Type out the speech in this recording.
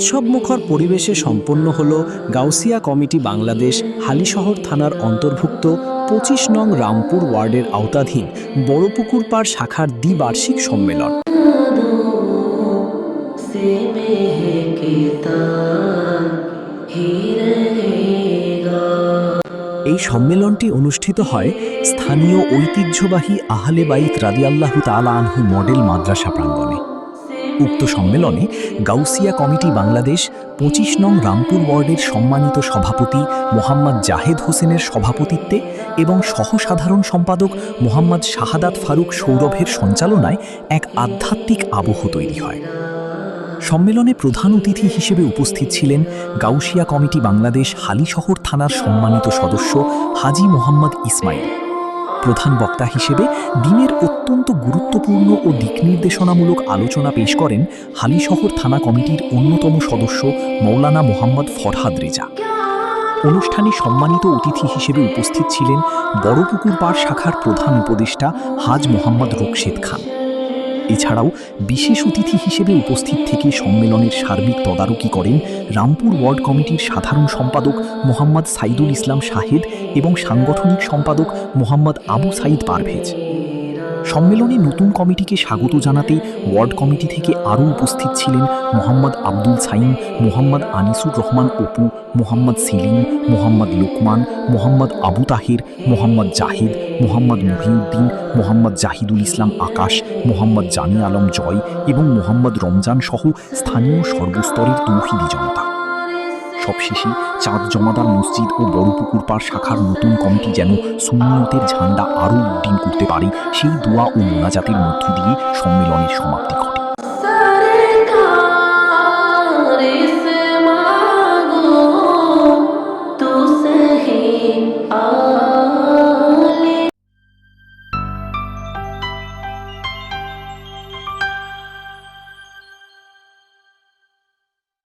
উৎসবমুখর পরিবেশে সম্পন্ন হল গাউসিয়া কমিটি বাংলাদেশ হালিশহর থানার অন্তর্ভুক্ত ২৫ নং রামপুর ওয়ার্ডের আওতাধীন বড়পুকুর পাড় শাখার দ্বিবার্ষিক সম্মেলন। এই সম্মেলনটি অনুষ্ঠিত হয় স্থানীয় ঐতিহ্যবাহী আহলে বাইত রাদিয়াল্লাহু তাআলা আনহু মডেল মাদ্রাসা প্রাঙ্গণে। উক্ত সম্মেলনে গাউসিয়া কমিটি বাংলাদেশ ২৫ নং রামপুর ওয়ার্ডের সম্মানিত সভাপতি মোহাম্মদ জাহেদ হোসেনের সভাপতিত্বে এবং সহসাধারণ সম্পাদক মোহাম্মদ শাহাদাত ফারুক সৌরভের সঞ্চালনায় এক আধ্যাত্মিক আবহ তৈরি হয়। সম্মেলনে প্রধান অতিথি হিসেবে উপস্থিত ছিলেন গাউসিয়া কমিটি বাংলাদেশ হালিশহর থানার সম্মানিত সদস্য হাজী মোহাম্মদ ইসমাইল। প্রধান বক্তা হিসেবে দিনের অত্যন্ত গুরুত্বপূর্ণ ও দিকনির্দেশনামূলক আলোচনা পেশ করেন হালিশহর থানা কমিটির অন্যতম সদস্য মৌলানা মোহাম্মদ ফরহাদ রেজা। অনুষ্ঠানে সম্মানিত অতিথি হিসেবে উপস্থিত ছিলেন বড়পুকুর পাড় শাখার প্রধান উপদেষ্টা হাজ মোহাম্মদ রোকশেদ খান। এছাড়াও বিশেষ অতিথি হিসেবে উপস্থিত থেকে সম্মেলনের সার্বিক তদারকি করেন রামপুর ওয়ার্ড কমিটির সাধারণ সম্পাদক মোহাম্মদ সাইদুল ইসলাম শাহেদ এবং সাংগঠনিক সম্পাদক মোহাম্মদ আবু সাইদ পারভেজ। সম্মেলনে নতুন কমিটিকে স্বাগত জানাতে ওয়ার্ড কমিটি থেকে আরও উপস্থিত ছিলেন মোহাম্মদ আব্দুল সাইম, মোহাম্মদ আনিসুর রহমান অপু, মোহাম্মদ সেলিম, মোহাম্মদ লোকমান, মোহাম্মদ আবু তাহের, মোহাম্মদ জাহিদ, মোহাম্মদ মহিউদ্দিন, মোহাম্মদ জাহিদুল ইসলাম আকাশ, মোহাম্মদ জানি আলম জয় এবং মোহাম্মদ রমজান সহ স্থানীয় সর্বস্তরের তৌহিদি জনতা। সবশেষে চাঁদ জমাদার মসজিদ ও বড়পুকুর পাড় শাখার নতুন কমিটি যেন সুন্নিয়তের ঝান্ডা আরও উড্ডীন করতে পারে সেই দোয়া ও মোনাজাতের মধ্য দিয়ে সম্মেলনের সমাপ্তি ঘটে।